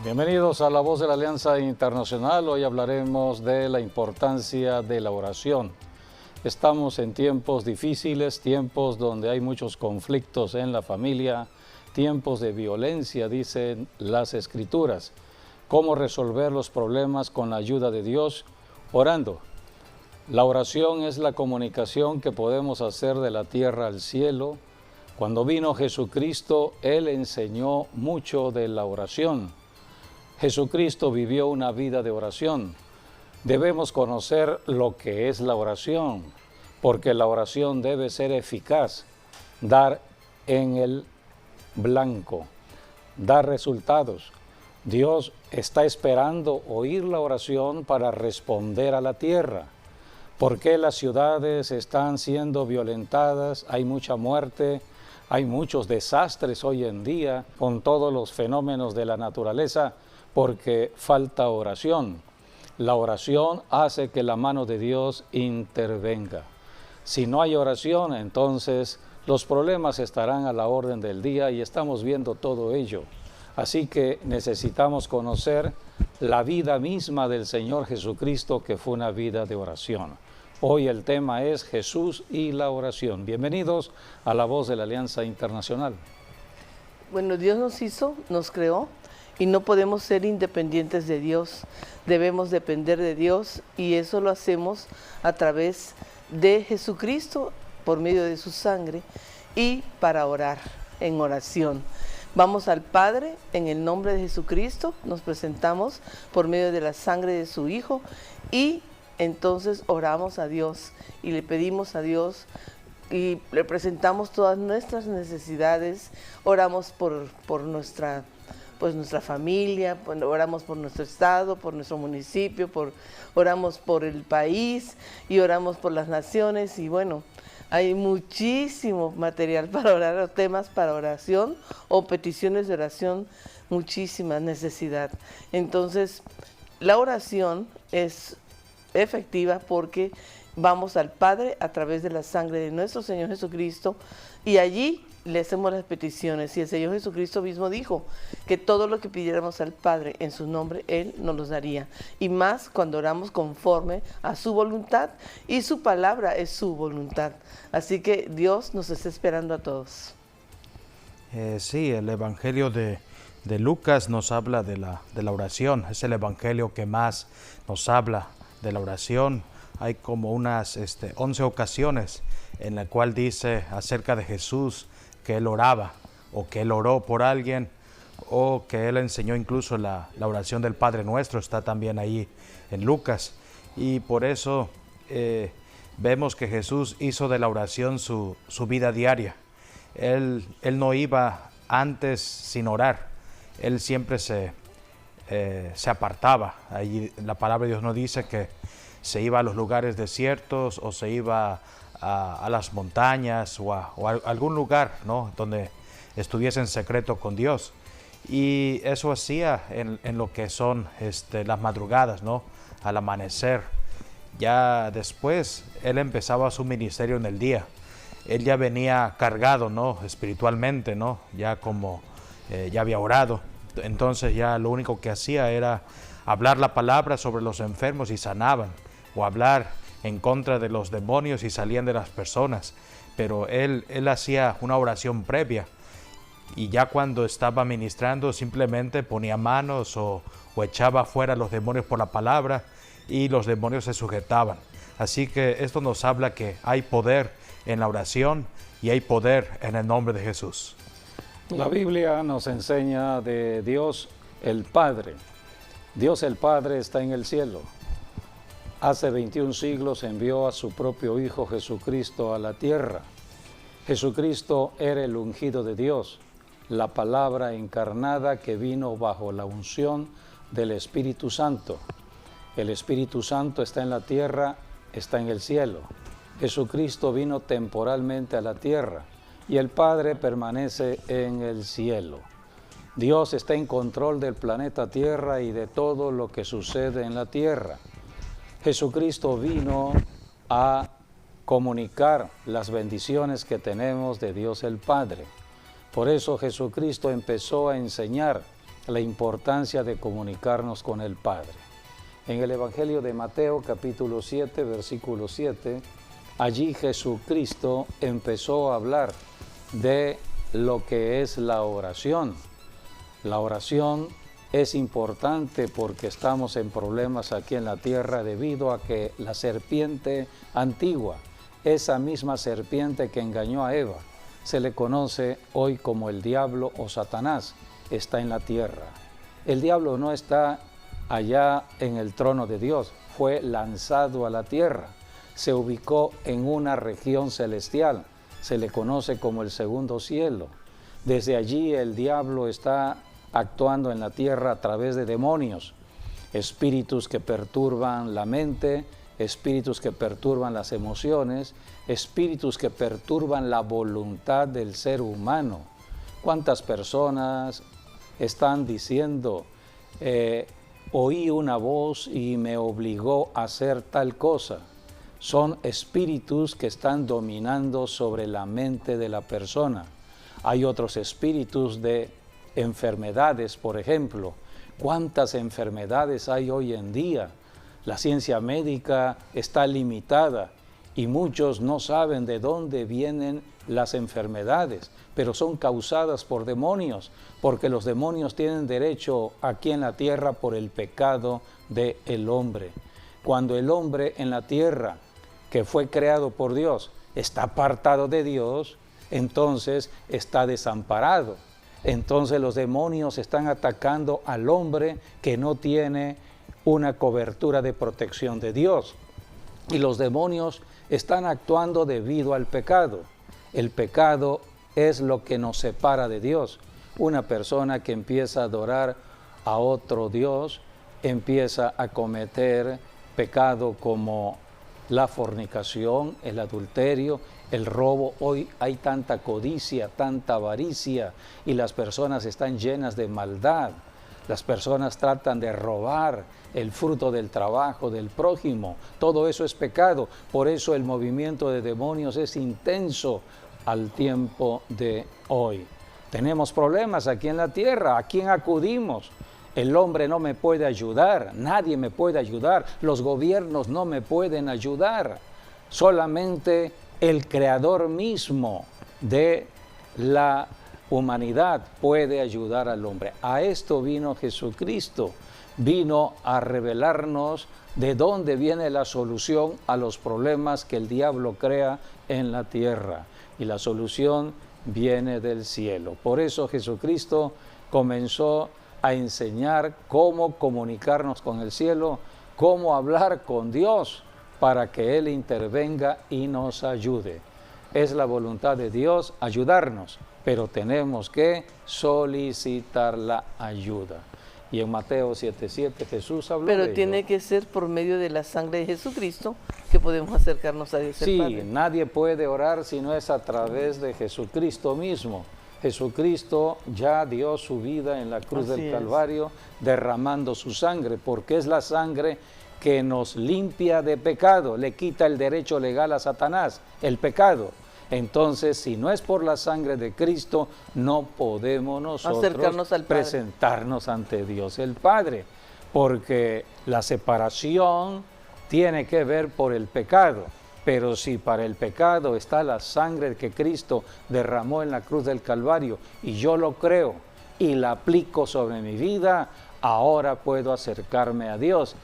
Bienvenidos a La Voz de la Alianza Internacional. Hoy hablaremos de la importancia de la oración. Estamos en tiempos difíciles, tiempos donde hay muchos conflictos en la familia, tiempos de violencia, dicen las Escrituras. ¿Cómo resolver los problemas con la ayuda de Dios? Orando. La oración es la comunicación que podemos hacer de la tierra al cielo. Cuando vino Jesucristo, Él enseñó mucho de la oración. Jesucristo vivió una vida de oración. Debemos conocer lo que es la oración, porque la oración debe ser eficaz, dar en el blanco, dar resultados. Dios está esperando oír la oración para responder a la tierra. ¿Por qué las ciudades están siendo violentadas? Hay mucha muerte, hay muchos desastres hoy en día con todos los fenómenos de la naturaleza, porque falta oración. La oración hace que la mano de Dios intervenga. Si no hay oración, entonces los problemas estarán a la orden del día y estamos viendo todo ello. Así que necesitamos conocer la vida misma del Señor Jesucristo, que fue una vida de oración. Hoy el tema es Jesús y la oración. Bienvenidos a La Voz de la Alianza Internacional. Bueno, Dios nos hizo, nos creó, y no podemos ser independientes de Dios. Debemos depender de Dios, y eso lo hacemos a través de Jesucristo, por medio de su sangre, y para orar, en oración. Vamos al Padre en el nombre de Jesucristo, nos presentamos por medio de la sangre de su Hijo, y entonces oramos a Dios y le pedimos a Dios y le presentamos todas nuestras necesidades. Oramos por nuestra familia, oramos por nuestro estado, por nuestro municipio, oramos por el país y oramos por las naciones. Y bueno, hay muchísimo material para orar, o temas para oración o peticiones de oración, muchísima necesidad. Entonces, la oración es efectiva porque vamos al Padre a través de la sangre de nuestro Señor Jesucristo, y allí le hacemos las peticiones. Y el Señor Jesucristo mismo dijo que todo lo que pidiéramos al Padre en su nombre, Él nos los daría. Y más cuando oramos conforme a su voluntad, y su palabra es su voluntad. Así que Dios nos está esperando a todos. Sí, el Evangelio de Lucas nos habla de la oración. Es el Evangelio que más nos habla de la oración. Hay como unas 11 ocasiones en la cual dice acerca de Jesús que Él oraba, o que Él oró por alguien, o que Él enseñó incluso la oración del Padre Nuestro. Está también ahí en Lucas. Y por eso vemos que Jesús hizo de la oración su vida diaria. Él no iba antes sin orar. Él siempre se apartaba. Allí la palabra de Dios no dice que se iba a los lugares desiertos, o se iba a las montañas, o a algún lugar, ¿no?, donde estuviese en secreto con Dios. Y eso hacía en lo que son las madrugadas, ¿no?, al amanecer. Ya después Él empezaba su ministerio en el día. Él ya venía cargado, ¿no?, espiritualmente, ¿no?, ya como ya había orado. Entonces ya lo único que hacía era hablar la palabra sobre los enfermos y sanaban, o hablar en contra de los demonios y salían de las personas. Pero él hacía una oración previa, y ya cuando estaba ministrando simplemente ponía manos o echaba fuera los demonios por la palabra, y los demonios se sujetaban. Así que esto nos habla que hay poder en la oración, y hay poder en el nombre de Jesús. La Biblia nos enseña de Dios el Padre. Dios el Padre está en el cielo. Hace 21 siglos envió a su propio Hijo Jesucristo a la tierra. Jesucristo era el ungido de Dios, la palabra encarnada que vino bajo la unción del Espíritu Santo. El Espíritu Santo está en la tierra, está en el cielo. Jesucristo vino temporalmente a la tierra, y el Padre permanece en el cielo. Dios está en control del planeta Tierra y de todo lo que sucede en la tierra. Jesucristo vino a comunicar las bendiciones que tenemos de Dios el Padre. Por eso Jesucristo empezó a enseñar la importancia de comunicarnos con el Padre. En el Evangelio de Mateo, capítulo 7, versículo 7, allí Jesucristo empezó a hablar de lo que es la oración. La oración es importante porque estamos en problemas aquí en la tierra debido a que la serpiente antigua, esa misma serpiente que engañó a Eva, se le conoce hoy como el diablo o Satanás, está en la tierra. El diablo no está allá en el trono de Dios, fue lanzado a la tierra, se ubicó en una región celestial, se le conoce como el segundo cielo. Desde allí el diablo está actuando en la tierra a través de demonios, espíritus que perturban la mente, espíritus que perturban las emociones, espíritus que perturban la voluntad del ser humano. ¿Cuántas personas están diciendo, oí una voz y me obligó a hacer tal cosa? Son espíritus que están dominando sobre la mente de la persona. Hay otros espíritus de enfermedades, por ejemplo. ¿Cuántas enfermedades hay hoy en día? La ciencia médica está limitada y muchos no saben de dónde vienen las enfermedades, pero son causadas por demonios, porque los demonios tienen derecho aquí en la tierra por el pecado del hombre. Cuando el hombre en la tierra, que fue creado por Dios, está apartado de Dios, entonces está desamparado. Entonces los demonios están atacando al hombre que no tiene una cobertura de protección de Dios. Y los demonios están actuando debido al pecado. El pecado es lo que nos separa de Dios. Una persona que empieza a adorar a otro Dios, empieza a cometer pecado como la fornicación, el adulterio, el robo. Hoy hay tanta codicia, tanta avaricia y las personas están llenas de maldad. Las personas tratan de robar el fruto del trabajo del prójimo. Todo eso es pecado. Por eso el movimiento de demonios es intenso al tiempo de hoy. Tenemos problemas aquí en la tierra. ¿A quién acudimos? El hombre no me puede ayudar, nadie me puede ayudar, los gobiernos no me pueden ayudar. Solamente el Creador mismo de la humanidad puede ayudar al hombre. A esto vino Jesucristo, vino a revelarnos de dónde viene la solución a los problemas que el diablo crea en la tierra. Y la solución viene del cielo. Por eso Jesucristo comenzó a enseñar cómo comunicarnos con el cielo, cómo hablar con Dios para que Él intervenga y nos ayude. Es la voluntad de Dios ayudarnos, pero tenemos que solicitar la ayuda. Y en Mateo 7:7 Jesús habló de ello. Pero tiene que ser por medio de la sangre de Jesucristo que podemos acercarnos a Dios el Padre. Sí, nadie puede orar si no es a través de Jesucristo mismo. Jesucristo ya dio su vida en la cruz del Calvario, derramando su sangre, porque es la sangre que nos limpia de pecado, le quita el derecho legal a Satanás, el pecado. Entonces, si no es por la sangre de Cristo, no podemos nosotros acercarnos al Padre, presentarnos ante Dios el Padre, porque la separación tiene que ver por el pecado. Pero si para el pecado está la sangre que Cristo derramó en la cruz del Calvario y yo lo creo y la aplico sobre mi vida, ahora puedo acercarme a Dios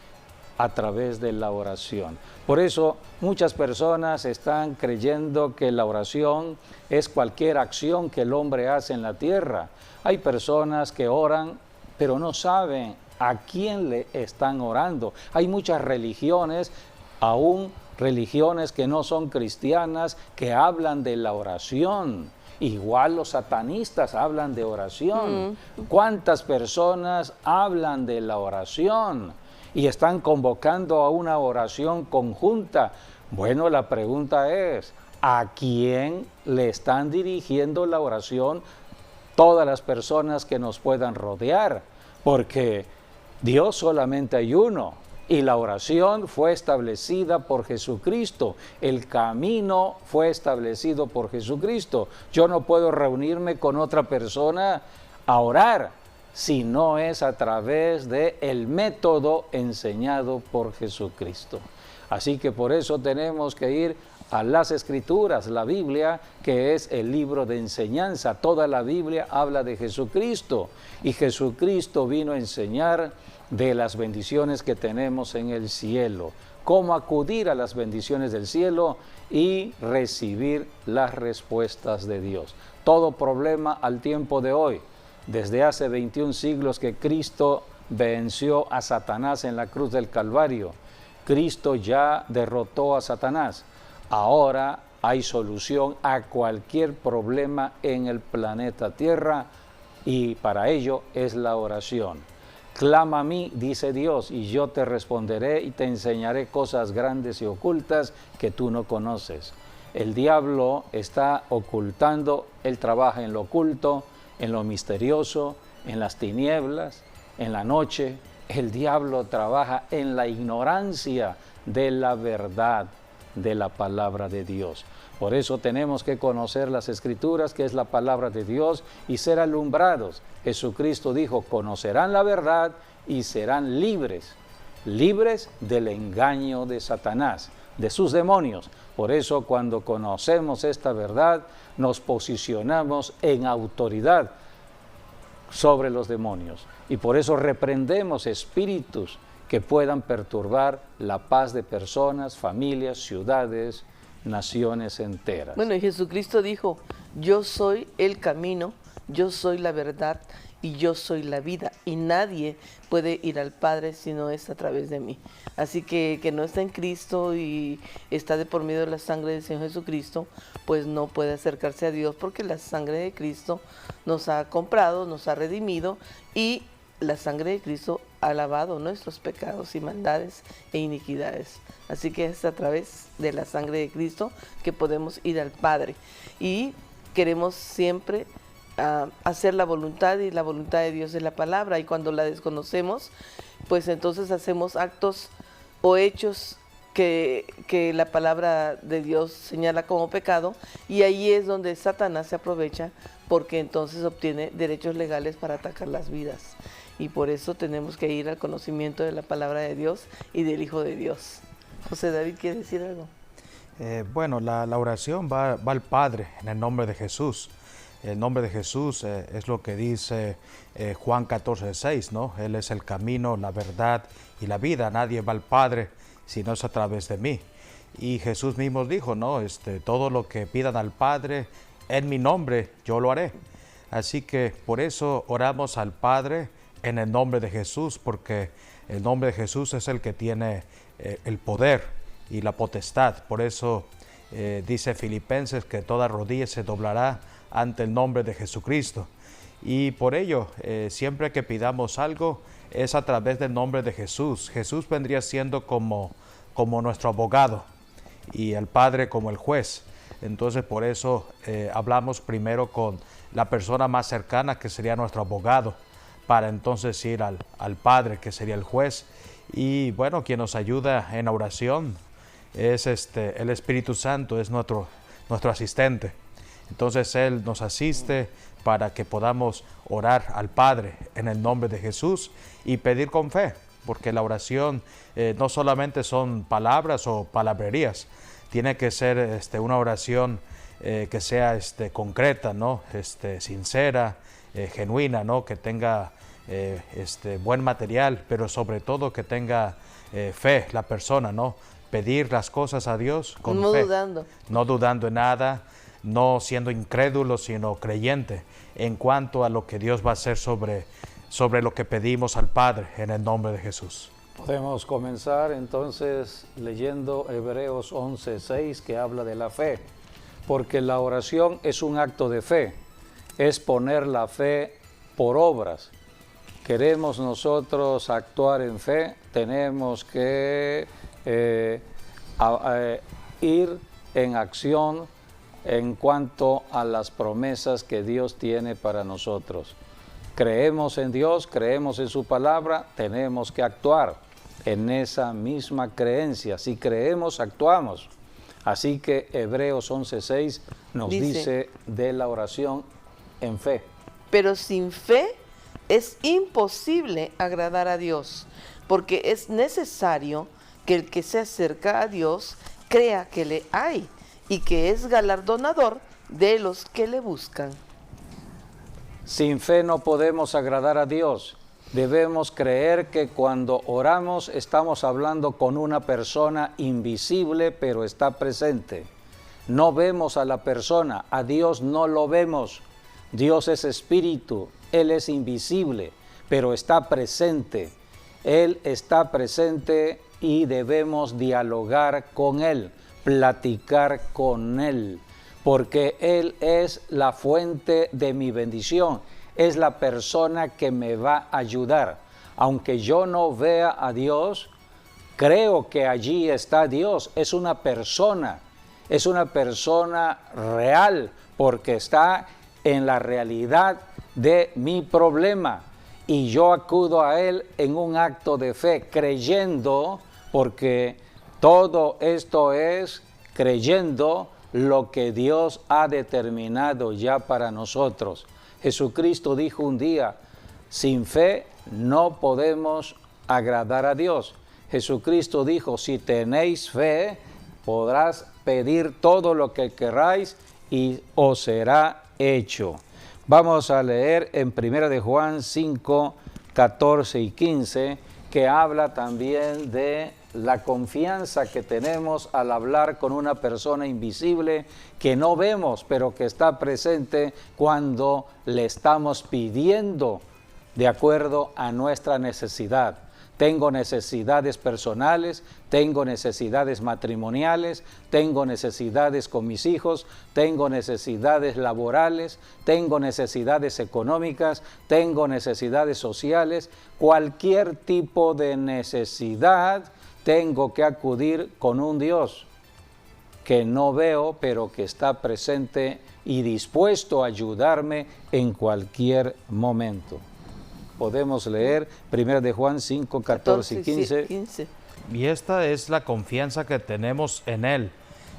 a través de la oración. Por eso muchas personas están creyendo que la oración es cualquier acción que el hombre hace en la tierra. Hay personas que oran, pero no saben a quién le están orando. Hay muchas religiones, aún religiones que no son cristianas, que hablan de la oración. Igual los satanistas hablan de oración. ¿Cuántas personas hablan de la oración? Y están convocando a una oración conjunta. Bueno, la pregunta es, ¿a quién le están dirigiendo la oración todas las personas que nos puedan rodear? Porque Dios solamente hay uno. Y la oración fue establecida por Jesucristo. El camino fue establecido por Jesucristo. Yo no puedo reunirme con otra persona a orar. si no es a través del método enseñado por Jesucristo. Así que por eso tenemos que ir a las Escrituras, la Biblia, que es el libro de enseñanza. Toda la Biblia habla de Jesucristo, y Jesucristo vino a enseñar de las bendiciones que tenemos en el cielo, cómo acudir a las bendiciones del cielo y recibir las respuestas de Dios. Todo problema al tiempo de hoy, desde hace 21 siglos que Cristo venció a Satanás en la cruz del Calvario, Cristo ya derrotó a Satanás. Ahora hay solución a cualquier problema en el planeta Tierra, y para ello es la oración. Clama a mí, dice Dios, y yo te responderé y te enseñaré cosas grandes y ocultas que tú no conoces. El diablo está ocultando, él trabaja en lo oculto, en lo misterioso, en las tinieblas, en la noche. El diablo trabaja en la ignorancia de la verdad de la palabra de Dios. Por eso tenemos que conocer las Escrituras, que es la palabra de Dios, y ser alumbrados. Jesucristo dijo, conocerán la verdad y serán libres, libres del engaño de Satanás, de sus demonios. Por eso cuando conocemos esta verdad, nos posicionamos en autoridad sobre los demonios. Y por eso reprendemos espíritus que puedan perturbar la paz de personas, familias, ciudades, naciones enteras. Bueno, y Jesucristo dijo, yo soy el camino, yo soy la verdad y yo soy la vida, y nadie puede ir al Padre si no es a través de mí. Así que no está en Cristo y está de por medio de la sangre del Señor Jesucristo, pues no puede acercarse a Dios, porque la sangre de Cristo nos ha comprado, nos ha redimido, y la sangre de Cristo ha lavado nuestros pecados y maldades e iniquidades. Así que es a través de la sangre de Cristo que podemos ir al Padre. Y queremos siempre hacer la voluntad, y la voluntad de Dios es la palabra. Y cuando la desconocemos, pues entonces hacemos actos o hechos que la palabra de Dios señala como pecado, y ahí es donde Satanás se aprovecha, porque entonces obtiene derechos legales para atacar las vidas. Y por eso tenemos que ir al conocimiento de la palabra de Dios y del Hijo de Dios. José David, ¿quiere decir algo? Bueno, la oración va al Padre en el nombre de Jesús. El nombre de Jesús es lo que dice Juan 14:6, ¿no? Él es el camino, la verdad y la vida. Nadie va al Padre si no es a través de mí. Y Jesús mismo dijo, ¿no? Todo lo que pidan al Padre en mi nombre, yo lo haré. Así que por eso oramos al Padre en el nombre de Jesús, porque el nombre de Jesús es el que tiene el poder y la potestad. Por eso dice Filipenses que toda rodilla se doblará ante el nombre de Jesucristo. Y por ello, siempre que pidamos algo, es a través del nombre de Jesús. Jesús vendría siendo como nuestro abogado, y el Padre como el juez. Entonces por eso hablamos primero con la persona más cercana, que sería nuestro abogado, para entonces ir al Padre, que sería el juez. Y bueno, quien nos ayuda en la oración es el Espíritu Santo, es nuestro asistente. Entonces Él nos asiste para que podamos orar al Padre en el nombre de Jesús y pedir con fe, porque la oración no solamente son palabras o palabrerías, tiene que ser una oración que sea concreta, ¿no? Sincera, genuina, ¿no? Que tenga buen material, pero sobre todo que tenga fe la persona, ¿no? Pedir las cosas a Dios con fe, no dudando en nada, no siendo incrédulo, sino creyente en cuanto a lo que Dios va a hacer sobre lo que pedimos al Padre en el nombre de Jesús. Podemos comenzar entonces leyendo Hebreos 11:6, que habla de la fe, porque la oración es un acto de fe, es poner la fe por obras. Queremos nosotros actuar en fe, tenemos que ir en acción en cuanto a las promesas que Dios tiene para nosotros. Creemos en Dios, creemos en su palabra, tenemos que actuar en esa misma creencia. Si creemos, actuamos. Así que Hebreos 11:6 nos dice de la oración en fe. Pero sin fe Es imposible agradar a Dios, porque es necesario que el que se acerca a Dios crea que le hay y que es galardonador de los que le buscan. Sin fe no podemos agradar a Dios. Debemos creer que cuando oramos estamos hablando con una persona invisible, pero está presente. No vemos a la persona, a Dios no lo vemos. Dios es espíritu, Él es invisible, pero está presente. Él está presente y debemos dialogar con Él, platicar con Él, porque Él es la fuente de mi bendición. Es la persona que me va a ayudar. Aunque yo no vea a Dios, creo que allí está Dios. Es una persona real, porque está en la realidad de mi problema. Y yo acudo a Él en un acto de fe, creyendo, porque todo esto es creyendo lo que Dios ha determinado ya para nosotros. Jesucristo dijo un día, sin fe no podemos agradar a Dios. Jesucristo dijo, si tenéis fe, podrás pedir todo lo que queráis y os será hecho. Vamos a leer en 1 de Juan 5, 14 y 15, que habla también de la confianza que tenemos al hablar con una persona invisible que no vemos, pero que está presente cuando le estamos pidiendo de acuerdo a nuestra necesidad. Tengo necesidades personales, tengo necesidades matrimoniales, tengo necesidades con mis hijos, tengo necesidades laborales, tengo necesidades económicas, tengo necesidades sociales. Cualquier tipo de necesidad tengo que acudir con un Dios que no veo, pero que está presente y dispuesto a ayudarme en cualquier momento. Podemos leer 1 de Juan 5, 14 y 15. Y esta es la confianza que tenemos en Él,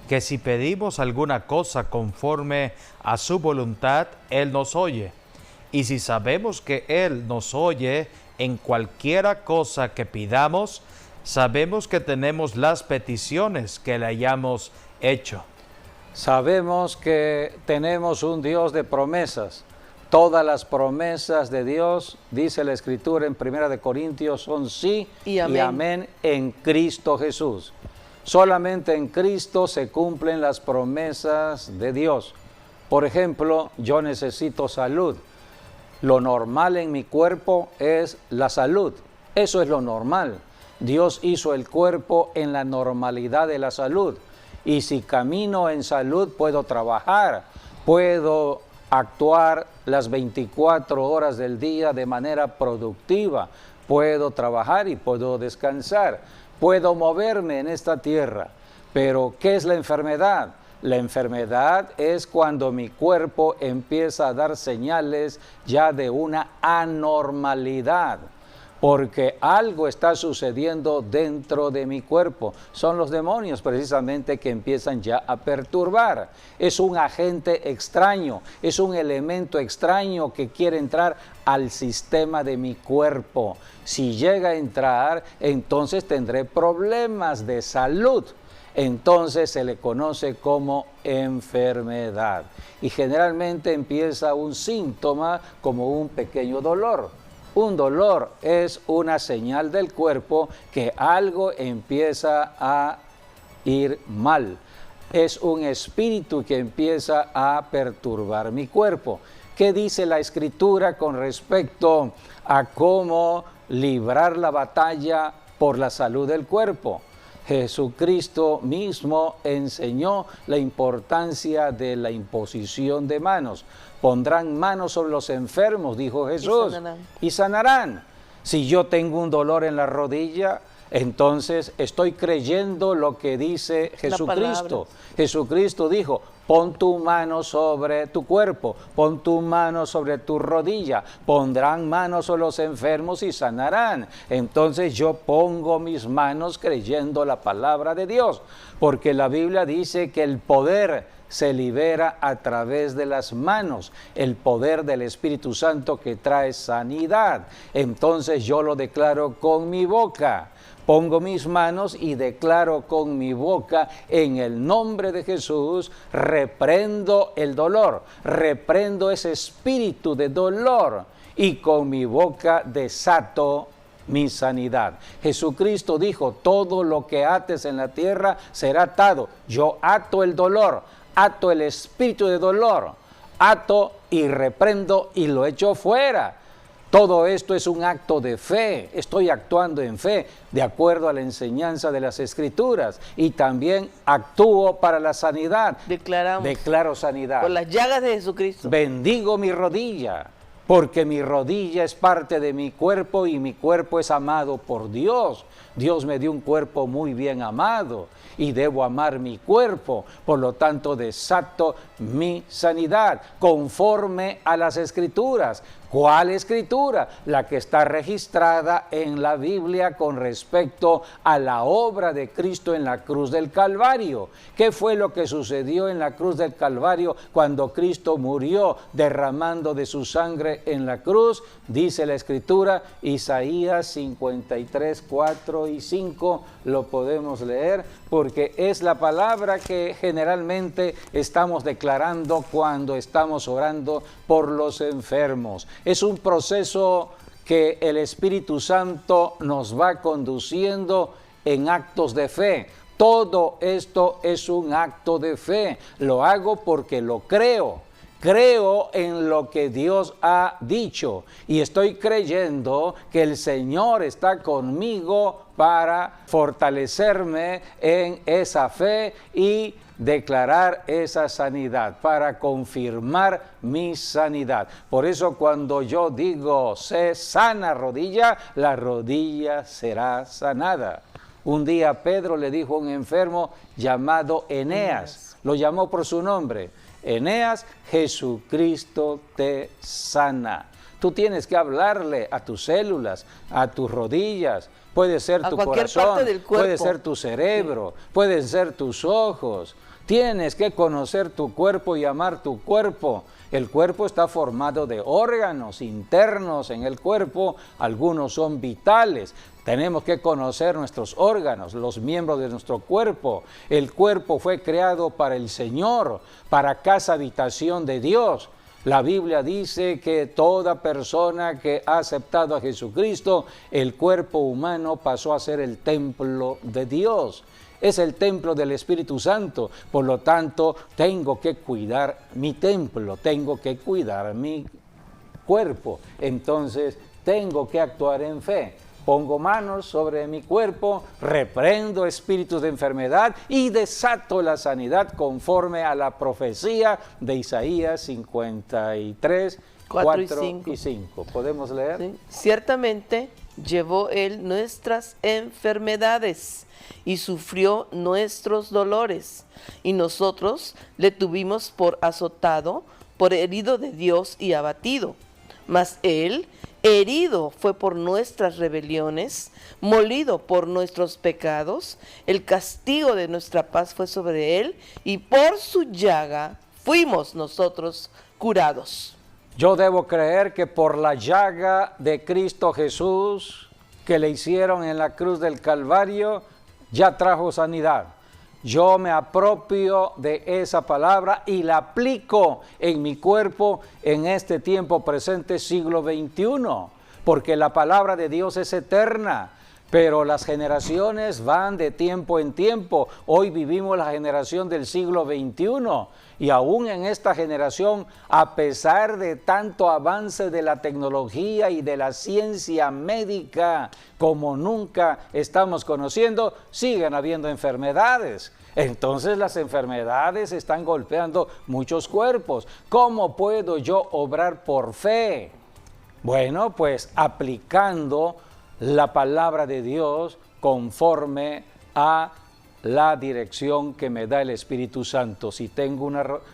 que si pedimos alguna cosa conforme a su voluntad, Él nos oye. Y si sabemos que Él nos oye en cualquiera cosa que pidamos, sabemos que tenemos las peticiones que le hayamos hecho. Sabemos que tenemos un Dios de promesas. Todas las promesas de Dios, dice la Escritura en 1 de Corintios, son sí y amén en Cristo Jesús. Solamente en Cristo se cumplen las promesas de Dios. Por ejemplo, yo necesito salud. Lo normal en mi cuerpo es la salud. Eso es lo normal. Dios hizo el cuerpo en la normalidad de la salud. Y si camino en salud, puedo trabajar, puedo actuar las 24 horas del día de manera productiva. Puedo trabajar y puedo descansar. Puedo moverme en esta tierra. Pero, ¿qué es la enfermedad? La enfermedad es cuando mi cuerpo empieza a dar señales ya de una anormalidad, porque algo está sucediendo dentro de mi cuerpo. Son los demonios precisamente que empiezan ya a perturbar. Es un agente extraño, es un elemento extraño que quiere entrar al sistema de mi cuerpo. Si llega a entrar, entonces tendré problemas de salud. Entonces se le conoce como enfermedad. Y generalmente empieza un síntoma como un pequeño dolor. Un dolor es una señal del cuerpo que algo empieza a ir mal. Es un espíritu que empieza a perturbar mi cuerpo. ¿Qué dice la Escritura con respecto a cómo librar la batalla por la salud del cuerpo? Jesucristo mismo enseñó la importancia de la imposición de manos. Pondrán manos sobre los enfermos, dijo Jesús, y sanarán. Si yo tengo un dolor en la rodilla, entonces estoy creyendo lo que dice Jesucristo. Jesucristo dijo, pon tu mano sobre tu cuerpo, pon tu mano sobre tu rodilla, pondrán manos sobre los enfermos y sanarán. Entonces yo pongo mis manos creyendo la palabra de Dios, porque la Biblia dice que el poder se libera a través de las manos, el poder del Espíritu Santo que trae sanidad. Entonces yo lo declaro con mi boca. Pongo mis manos y declaro con mi boca, en el nombre de Jesús, reprendo el dolor, reprendo ese espíritu de dolor y con mi boca desato mi sanidad. Jesucristo dijo, todo lo que ates en la tierra será atado. Yo ato el dolor, ato el espíritu de dolor, ato y reprendo y lo echo fuera. Todo esto es un acto de fe, estoy actuando en fe, de acuerdo a la enseñanza de las Escrituras, y también actúo para la sanidad. Declaro sanidad. Por las llagas de Jesucristo. Bendigo mi rodilla, porque mi rodilla es parte de mi cuerpo y mi cuerpo es amado por Dios. Dios me dio un cuerpo muy bien amado y debo amar mi cuerpo, por lo tanto desato mi sanidad conforme a las Escrituras. ¿Cuál escritura? La que está registrada en la Biblia con respecto a la obra de Cristo en la cruz del Calvario. ¿Qué fue lo que sucedió en la cruz del Calvario cuando Cristo murió derramando de su sangre en la cruz? Dice la Escritura, Isaías 53, 4 y 5, lo podemos leer, porque es la palabra que generalmente estamos declarando cuando estamos orando por los enfermos. Es un proceso que el Espíritu Santo nos va conduciendo en actos de fe. Todo esto es un acto de fe. Lo hago porque lo creo. Creo en lo que Dios ha dicho y estoy creyendo que el Señor está conmigo para fortalecerme en esa fe y declarar esa sanidad, para confirmar mi sanidad. Por eso cuando yo digo, sé sana rodilla, la rodilla será sanada. Un día Pedro le dijo a un enfermo llamado Eneas, lo llamó por su nombre. Eneas, Jesucristo te sana. Tú tienes que hablarle a tus células, a tus rodillas, puede ser tu corazón, puede ser tu cerebro, pueden ser tus ojos. Tienes que conocer tu cuerpo y amar tu cuerpo. El cuerpo está formado de órganos internos en el cuerpo, algunos son vitales. Tenemos que conocer nuestros órganos, los miembros de nuestro cuerpo. El cuerpo fue creado para el Señor, para casa habitación de Dios. La Biblia dice que toda persona que ha aceptado a Jesucristo, el cuerpo humano pasó a ser el templo de Dios. Es el templo del Espíritu Santo, por lo tanto tengo que cuidar mi templo, tengo que cuidar mi cuerpo. Entonces tengo que actuar en fe. Pongo manos sobre mi cuerpo, reprendo espíritus de enfermedad y desato la sanidad conforme a la profecía de Isaías 53, 4 y 5. ¿Podemos leer? Sí. Ciertamente llevó él nuestras enfermedades y sufrió nuestros dolores, y nosotros le tuvimos por azotado, por herido de Dios y abatido. Mas él herido fue por nuestras rebeliones, molido por nuestros pecados, el castigo de nuestra paz fue sobre él, y por su llaga fuimos nosotros curados. Yo debo creer que por la llaga de Cristo Jesús que le hicieron en la cruz del Calvario, ya trajo sanidad. Yo me apropio de esa palabra y la aplico en mi cuerpo en este tiempo presente, siglo XXI, porque la palabra de Dios es eterna, pero las generaciones van de tiempo en tiempo. Hoy vivimos la generación del siglo XXI y aún en esta generación, a pesar de tanto avance de la tecnología y de la ciencia médica como nunca estamos conociendo, siguen habiendo enfermedades. Entonces las enfermedades están golpeando muchos cuerpos. ¿Cómo puedo yo obrar por fe? Bueno, pues aplicando la palabra de Dios conforme a la dirección que me da el Espíritu Santo. Si tengo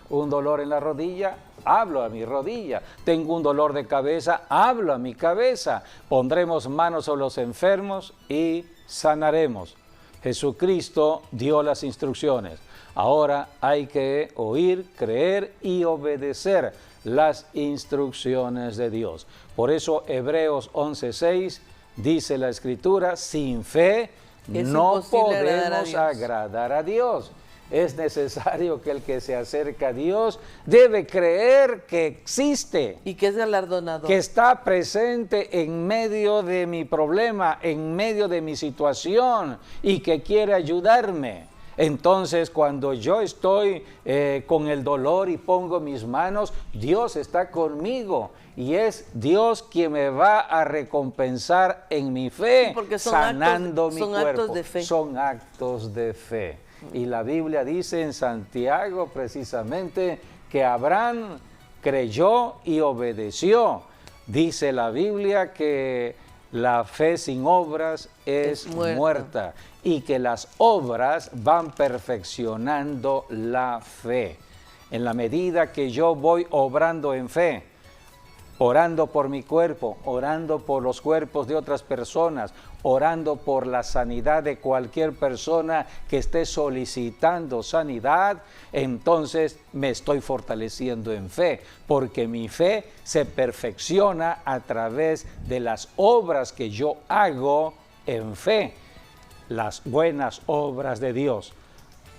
un dolor en la rodilla, hablo a mi rodilla. Tengo un dolor de cabeza, hablo a mi cabeza. Pondremos manos sobre los enfermos y sanaremos. Jesucristo dio las instrucciones. Ahora hay que oír, creer y obedecer las instrucciones de Dios. Por eso Hebreos 11:6 dice la Escritura, sin fe no podemos agradar a Dios. Es necesario que el que se acerca a Dios debe creer que existe. Y que es galardonador. Que está presente en medio de mi problema, en medio de mi situación y que quiere ayudarme. Entonces, cuando yo estoy con el dolor y pongo mis manos, Dios está conmigo y es Dios quien me va a recompensar en mi fe, sanando mi cuerpo. Actos de fe. Son actos de fe. Y la Biblia dice en Santiago precisamente que Abraham creyó y obedeció. Dice la Biblia que la fe sin obras es muerta y que las obras van perfeccionando la fe. En la medida que yo voy obrando en fe, orando por mi cuerpo, orando por los cuerpos de otras personas, orando por la sanidad de cualquier persona que esté solicitando sanidad, entonces me estoy fortaleciendo en fe, porque mi fe se perfecciona a través de las obras que yo hago en fe, las buenas obras de Dios.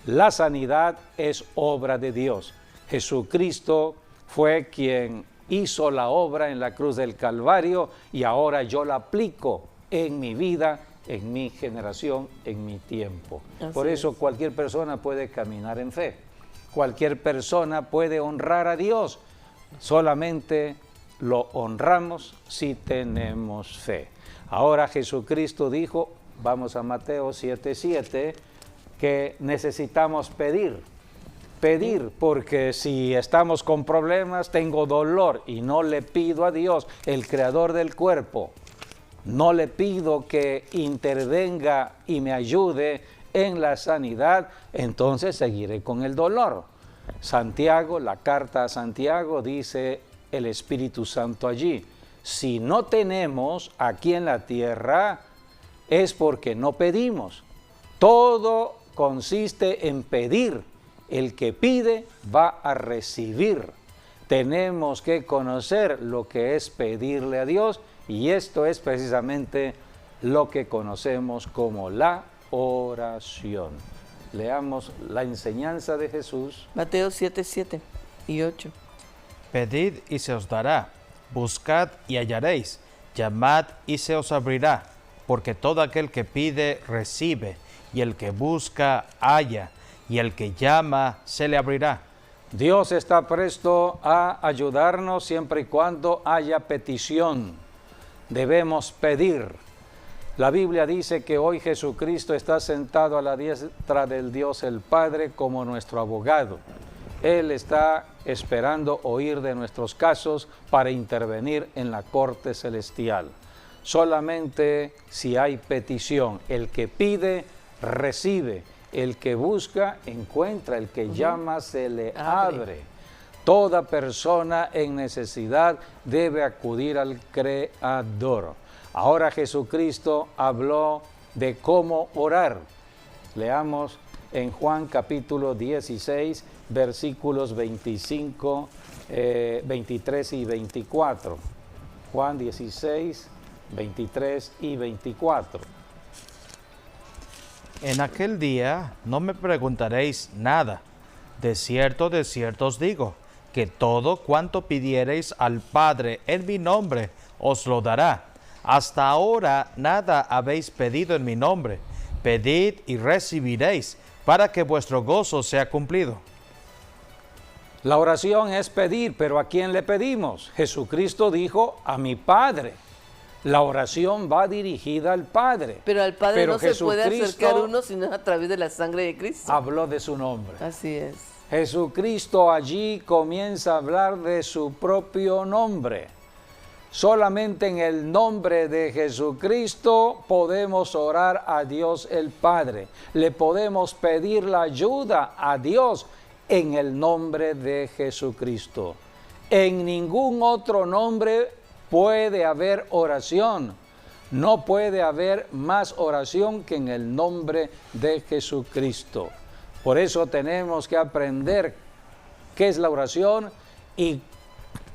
La sanidad es obra de Dios. Jesucristo fue quien hizo la obra en la cruz del Calvario y ahora yo la aplico en mi vida, en mi generación, en mi tiempo. Por eso cualquier persona puede caminar en fe. Cualquier persona puede honrar a Dios. Solamente lo honramos si tenemos fe. Ahora Jesucristo dijo, vamos a Mateo 7:7, que necesitamos pedir, porque si estamos con problemas, tengo dolor y no le pido a Dios, el creador del cuerpo, no le pido que intervenga y me ayude en la sanidad, entonces seguiré con el dolor. Santiago, la carta a Santiago, dice el Espíritu Santo allí, si no tenemos aquí en la tierra, es porque no pedimos. Todo consiste en pedir. El que pide va a recibir. Tenemos que conocer lo que es pedirle a Dios y esto es precisamente lo que conocemos como la oración. Leamos la enseñanza de Jesús. Mateo 7:7 y 8. Pedid y se os dará, buscad y hallaréis, llamad y se os abrirá, porque todo aquel que pide recibe, y el que busca halla, y el que llama se le abrirá. Dios está presto a ayudarnos siempre y cuando haya petición. Debemos pedir. La Biblia dice que hoy Jesucristo está sentado a la diestra del Dios el Padre como nuestro abogado. Él está esperando oír de nuestros casos para intervenir en la corte celestial. Solamente si hay petición, el que pide, recibe. El que busca, encuentra. El que llama, se le abre. Toda persona en necesidad debe acudir al Creador. Ahora Jesucristo habló de cómo orar. Leamos en Juan capítulo 16, versículos 25, 23 y 24. Juan 16, 23 y 24. En aquel día no me preguntaréis nada. De cierto os digo, que todo cuanto pidiereis al Padre en mi nombre, os lo dará. Hasta ahora nada habéis pedido en mi nombre. Pedid y recibiréis, para que vuestro gozo sea cumplido. La oración es pedir, pero ¿a quién le pedimos? Jesucristo dijo, a mi Padre. La oración va dirigida al Padre. Pero al Padre no se puede acercar uno sino a través de la sangre de Cristo. Habló de su nombre. Así es. Jesucristo allí comienza a hablar de su propio nombre. Solamente en el nombre de Jesucristo podemos orar a Dios el Padre. Le podemos pedir la ayuda a Dios en el nombre de Jesucristo. En ningún otro nombre puede haber oración. No puede haber más oración que en el nombre de Jesucristo. Por eso tenemos que aprender qué es la oración y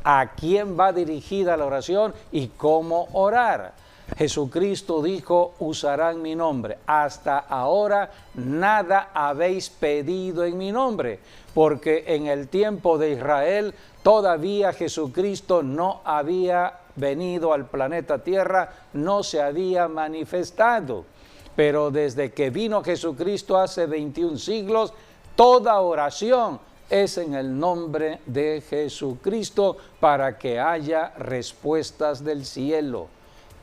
a quién va dirigida la oración y cómo orar. Jesucristo dijo, usarán mi nombre. Hasta ahora nada habéis pedido en mi nombre, porque en el tiempo de Israel todavía Jesucristo no había venido al planeta Tierra, no se había manifestado. Pero desde que vino Jesucristo hace 21 siglos, toda oración es en el nombre de Jesucristo para que haya respuestas del cielo.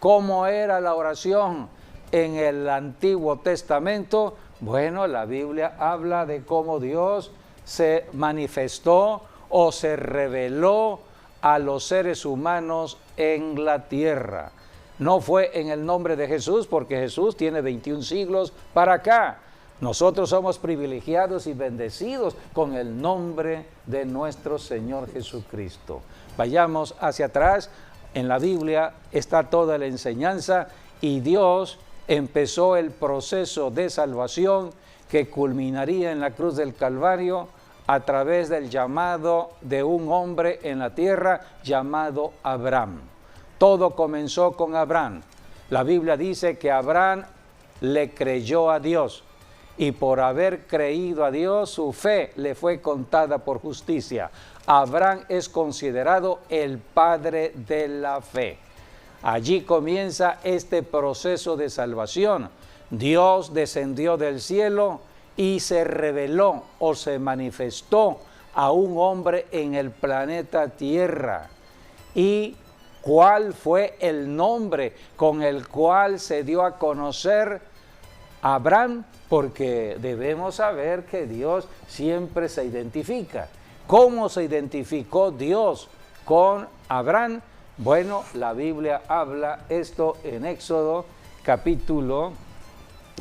¿Cómo era la oración en el Antiguo Testamento? Bueno, la Biblia habla de cómo Dios se manifestó o se reveló a los seres humanos en la tierra. No fue en el nombre de Jesús, porque Jesús tiene 21 siglos para acá. Nosotros somos privilegiados y bendecidos con el nombre de nuestro Señor Jesucristo. Vayamos hacia atrás. En la Biblia está toda la enseñanza y Dios empezó el proceso de salvación que culminaría en la cruz del Calvario a través del llamado de un hombre en la tierra llamado Abraham. Todo comenzó con Abraham. La Biblia dice que Abraham le creyó a Dios y por haber creído a Dios, su fe le fue contada por justicia. Abraham es considerado el padre de la fe. Allí comienza este proceso de salvación. Dios descendió del cielo y se reveló o se manifestó a un hombre en el planeta Tierra. ¿Y cuál fue el nombre con el cual se dio a conocer a Abraham? Porque debemos saber que Dios siempre se identifica. ¿Cómo se identificó Dios con Abraham? Bueno, la Biblia habla esto en Éxodo capítulo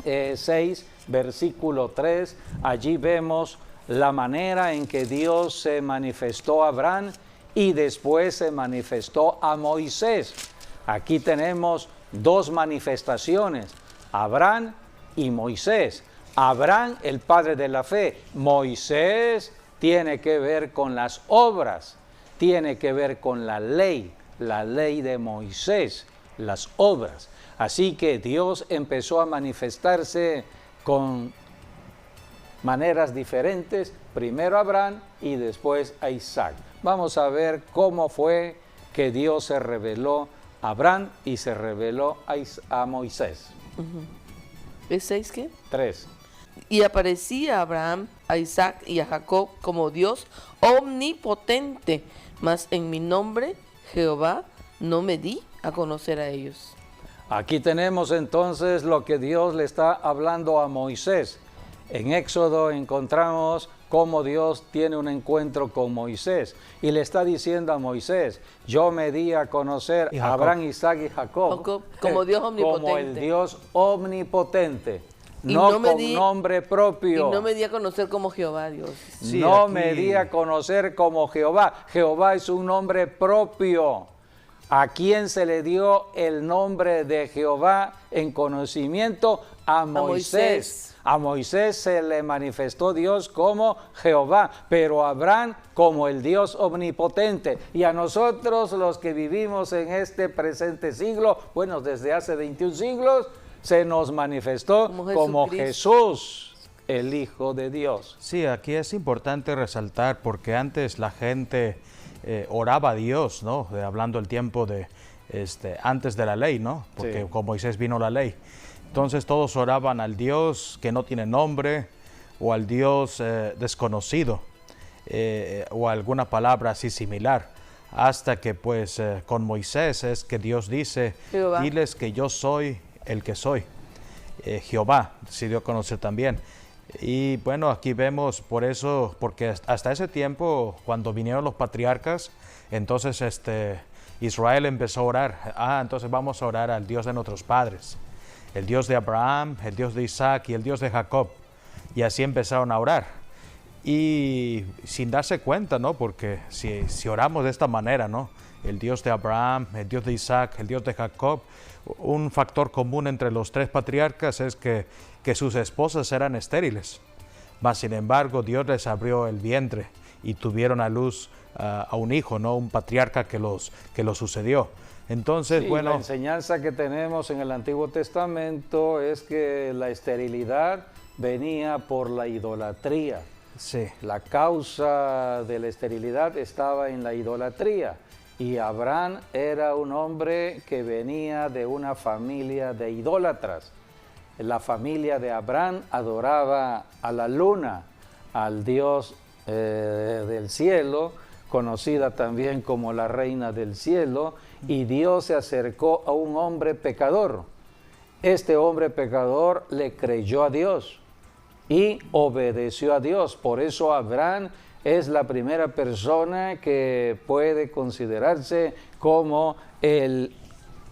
6, versículo 3. Allí vemos la manera en que Dios se manifestó a Abraham y después se manifestó a Moisés. Aquí tenemos dos manifestaciones, Abraham y Moisés. Abraham, el padre de la fe. Moisés tiene que ver con las obras, tiene que ver con la ley de Moisés, las obras. Así que Dios empezó a manifestarse con maneras diferentes, primero a Abraham y después a Isaac. Vamos a ver cómo fue que Dios se reveló a Abraham y se reveló a Moisés. ¿Es 6 qué? 3. Y aparecía a Abraham, a Isaac y a Jacob como Dios omnipotente, mas en mi nombre, Jehová, no me di a conocer a ellos. Aquí tenemos entonces lo que Dios le está hablando a Moisés. En Éxodo encontramos cómo Dios tiene un encuentro con Moisés y le está diciendo a Moisés, yo me di a conocer a Abraham, Isaac y Jacob como Dios omnipotente. Como el Dios omnipotente, Y no no me con di- nombre propio. Y no me di a conocer como Jehová, Dios. Sí, no aquí- me di a conocer como Jehová. Jehová es un nombre propio. ¿A quién se le dio el nombre de Jehová en conocimiento? A Moisés. A Moisés se le manifestó Dios como Jehová, pero a Abraham como el Dios omnipotente. Y a nosotros los que vivimos en este presente siglo, bueno, desde hace 21 siglos, se nos manifestó como Jesús, el Hijo de Dios. Sí, aquí es importante resaltar porque antes la gente oraba a Dios, ¿no? Hablando el tiempo de antes de la ley, ¿no? Porque Sí. con Moisés vino la ley. Entonces todos oraban al Dios que no tiene nombre o al Dios desconocido o alguna palabra así similar. Hasta que pues con Moisés es que Dios dice, Jehová. diles que yo soy el que soy. Jehová se dio a conocer también. Y bueno, aquí vemos por eso, porque hasta ese tiempo, cuando vinieron los patriarcas, entonces Israel empezó a orar. Entonces vamos a orar al Dios de nuestros padres, el Dios de Abraham, el Dios de Isaac y el Dios de Jacob. Y así empezaron a orar. Y sin darse cuenta, ¿no? Porque si oramos de esta manera, ¿no? el Dios de Abraham, el Dios de Isaac, el Dios de Jacob. Un factor común entre los tres patriarcas es que sus esposas eran estériles. Mas sin embargo, Dios les abrió el vientre y tuvieron a luz a un hijo, ¿no? Un patriarca que los sucedió. Entonces, sí, bueno, la enseñanza que tenemos en el Antiguo Testamento es que la esterilidad venía por la idolatría. sí, La causa de la esterilidad estaba en la idolatría. Y Abraham era un hombre que venía de una familia de idólatras. La familia de Abraham adoraba a la luna, al Dios del cielo, conocida también como la reina del cielo, y Dios se acercó a un hombre pecador. Este hombre pecador le creyó a Dios y obedeció a Dios. Por eso Abraham es la primera persona que puede considerarse como el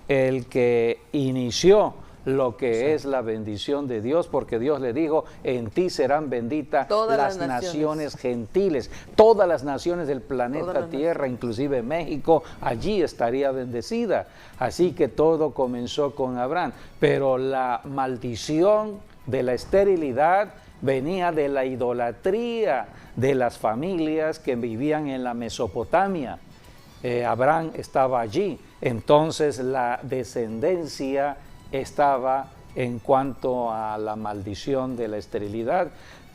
que inició lo que es la bendición de Dios, porque Dios le dijo, en ti serán benditas todas las naciones gentiles, todas las naciones del planeta Tierra, inclusive México, allí estaría bendecida. Así que todo comenzó con Abraham, pero la maldición de la esterilidad venía de la idolatría de las familias que vivían en la Mesopotamia. Abraham estaba allí, entonces la descendencia estaba en cuanto a la maldición de la esterilidad,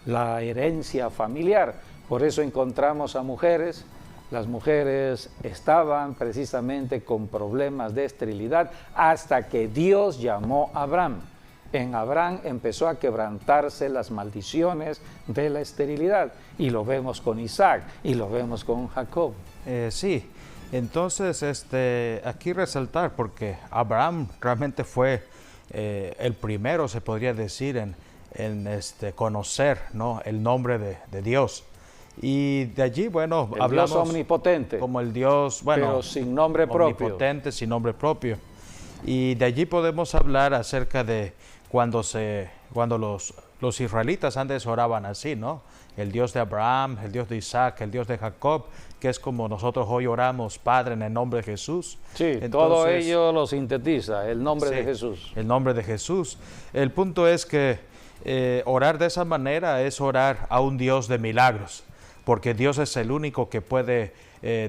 la herencia familiar. Por eso encontramos a mujeres, las mujeres estaban precisamente con problemas de esterilidad hasta que Dios llamó a Abraham. En Abraham empezó a quebrantarse las maldiciones de la esterilidad, y lo vemos con Isaac y lo vemos con Jacob. Sí, entonces aquí resaltar, porque Abraham realmente fue el primero, se podría decir, en conocer, ¿no?, el nombre de Dios. Y de allí, bueno, el hablamos Dios omnipotente, como el Dios, bueno, pero sin nombre propio. Omnipotente, sin nombre propio. Y de allí podemos hablar acerca de cuando los israelitas antes oraban así, ¿no? El Dios de Abraham, el Dios de Isaac, el Dios de Jacob, que es como nosotros hoy oramos, Padre, en el nombre de Jesús. Sí, entonces, todo ello lo sintetiza, el nombre de Jesús. El nombre de Jesús. El punto es que orar de esa manera es orar a un Dios de milagros, porque Dios es el único que puede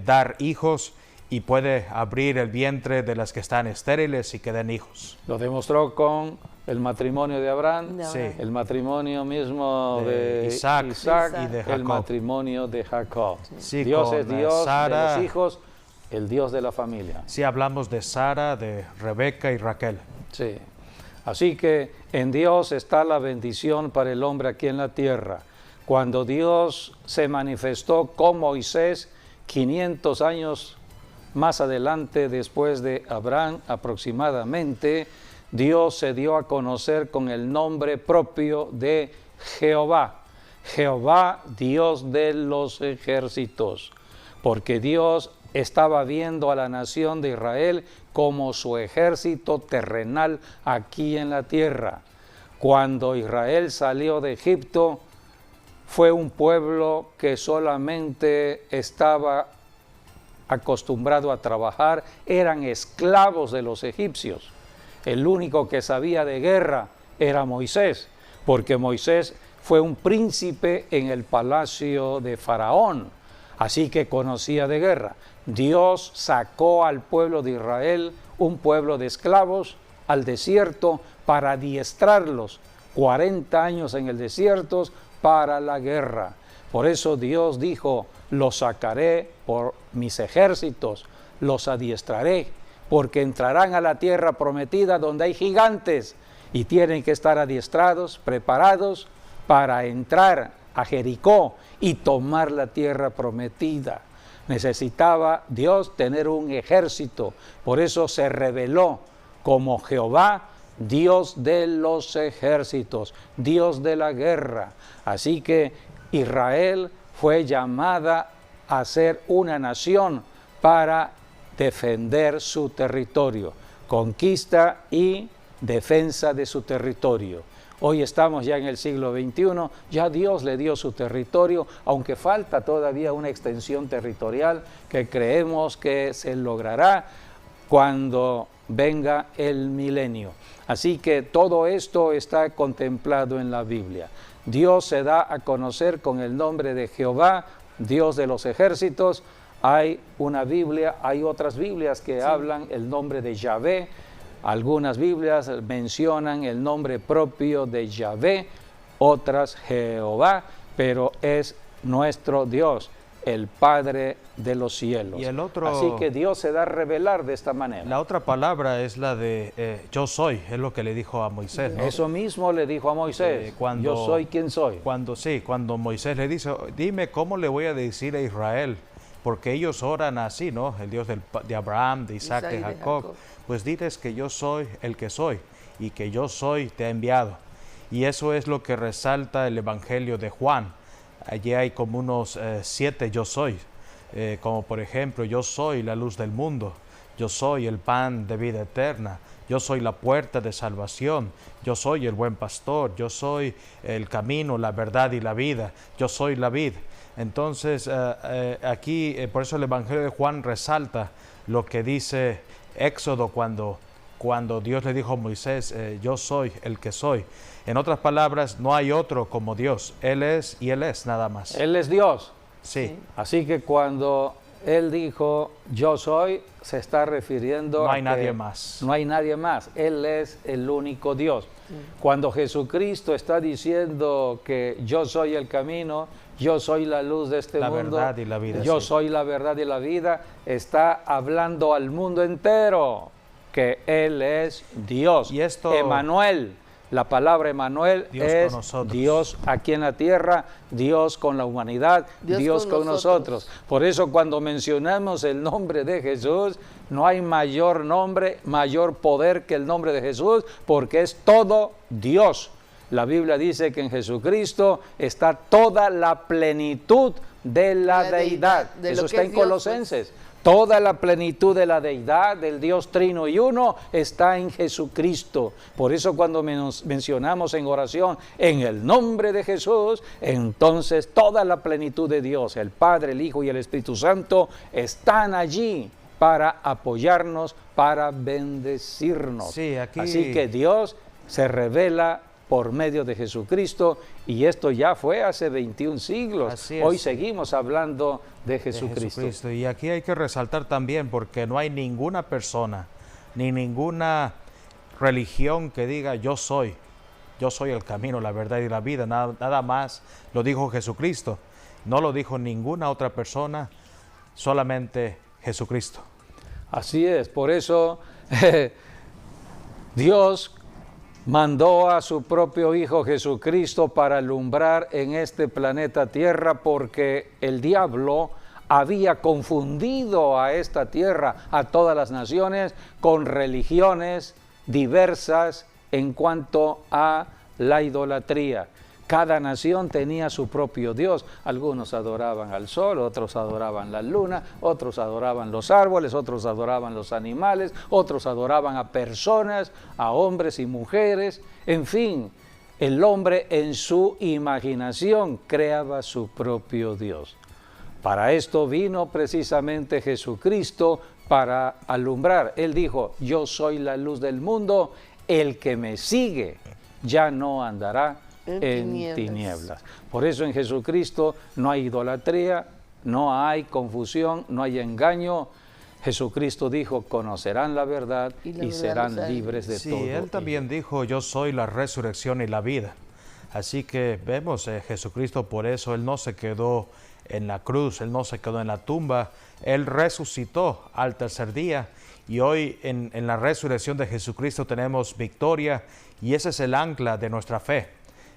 dar hijos y puede abrir el vientre de las que están estériles y que den hijos. Lo demostró con el matrimonio de Abraham, Sí. el matrimonio mismo de Isaac y de Jacob. el matrimonio de Jacob. Sí, Dios con es Dios Sara, de los hijos, el Dios de la familia. Sí, hablamos de Sara, de Rebeca y Raquel. Sí. Así que en Dios está la bendición para el hombre aquí en la tierra. Cuando Dios se manifestó con Moisés 500 años más adelante, después de Abraham aproximadamente, Dios se dio a conocer con el nombre propio de Jehová. Jehová, Dios de los ejércitos, porque Dios estaba viendo a la nación de Israel como su ejército terrenal aquí en la tierra. Cuando Israel salió de Egipto, fue un pueblo que solamente estaba acostumbrado a trabajar, eran esclavos de los egipcios. El único que sabía de guerra era Moisés, porque Moisés fue un príncipe en el palacio de Faraón, así que conocía de guerra. Dios sacó al pueblo de Israel, un pueblo de esclavos, al desierto para adiestrarlos, 40 años en el desierto para la guerra. Por eso Dios dijo, los sacaré por mis ejércitos, los adiestraré, porque entrarán a la tierra prometida donde hay gigantes y tienen que estar adiestrados, preparados para entrar a Jericó y tomar la tierra prometida. Necesitaba Dios tener un ejército, por eso se reveló como Jehová, Dios de los ejércitos, Dios de la guerra. Así que Israel fue llamada a ser una nación para defender su territorio, conquista y defensa de su territorio. Hoy estamos ya en el siglo XXI, ya Dios le dio su territorio, aunque falta todavía una extensión territorial que creemos que se logrará cuando venga el milenio. Así que todo esto está contemplado en la Biblia. Dios se da a conocer con el nombre de Jehová, Dios de los ejércitos. Hay una Biblia, hay otras Biblias que hablan el nombre de Yahvé. Algunas Biblias mencionan el nombre propio de Yahvé, otras Jehová, pero es nuestro Dios, el Padre de los cielos. Y el otro, así que Dios se da a revelar de esta manera. La otra palabra es la de yo soy, es lo que le dijo a Moisés, ¿no? Eso mismo le dijo a Moisés, yo soy quien soy. Cuando Moisés le dice, dime cómo le voy a decir a Israel, porque ellos oran así, ¿no? El Dios de Abraham, de Isaac, de Jacob. Pues diles que yo soy el que soy y que yo soy te ha enviado. Y eso es lo que resalta el Evangelio de Juan. Allí hay como unos 7 yo soy, como por ejemplo, yo soy la luz del mundo, yo soy el pan de vida eterna, yo soy la puerta de salvación, yo soy el buen pastor, yo soy el camino, la verdad y la vida, yo soy la vid. Entonces aquí, por eso el Evangelio de Juan resalta lo que dice Éxodo cuando Dios le dijo a Moisés, yo soy el que soy. En otras palabras, no hay otro como Dios. Él es y Él es nada más. Él es Dios. Sí. Así que cuando Él dijo, yo soy, se está refiriendo no hay a nadie más. No hay nadie más. Él es el único Dios. Cuando Jesucristo está diciendo que yo soy el camino, yo soy la luz de este mundo, la verdad y la vida, yo soy la verdad y la vida, está hablando al mundo entero que Él es Dios. Y esto, Emmanuel, la palabra Emmanuel es Dios aquí en la tierra, Dios con la humanidad, Dios con nosotros. Por eso cuando mencionamos el nombre de Jesús, no hay mayor nombre, mayor poder que el nombre de Jesús, porque es todo Dios. La Biblia dice que en Jesucristo está toda la plenitud de la deidad. Eso está en Colosenses. Toda la plenitud de la deidad, del Dios Trino y Uno, está en Jesucristo. Por eso cuando mencionamos en oración, en el nombre de Jesús, entonces toda la plenitud de Dios, el Padre, el Hijo y el Espíritu Santo, están allí para apoyarnos, para bendecirnos. Sí, aquí... Así que Dios se revela por medio de Jesucristo, y esto ya fue hace 21 siglos. Hoy seguimos hablando de Jesucristo. Y aquí hay que resaltar también, porque no hay ninguna persona, ni ninguna religión que diga yo soy el camino, la verdad y la vida, nada más lo dijo Jesucristo. No lo dijo ninguna otra persona, solamente Jesucristo. Así es, por eso Dios mandó a su propio Hijo Jesucristo para alumbrar en este planeta Tierra, porque el diablo había confundido a esta tierra, a todas las naciones, con religiones diversas en cuanto a la idolatría. Cada nación tenía su propio Dios. Algunos adoraban al sol, otros adoraban la luna, otros adoraban los árboles, otros adoraban los animales, otros adoraban a personas, a hombres y mujeres. En fin, el hombre en su imaginación creaba su propio Dios. Para esto vino precisamente Jesucristo, para alumbrar. Él dijo, yo soy la luz del mundo, el que me sigue ya no andará en tinieblas. Por eso en Jesucristo no hay idolatría, no hay confusión, no hay engaño. Jesucristo dijo, conocerán la verdad y serán libres de todo. Sí, Él también dijo, yo soy la resurrección y la vida. Así que vemos Jesucristo, por eso Él no se quedó en la cruz, Él no se quedó en la tumba, Él resucitó al tercer día. Y hoy en la resurrección de Jesucristo tenemos victoria, y ese es el ancla de nuestra fe.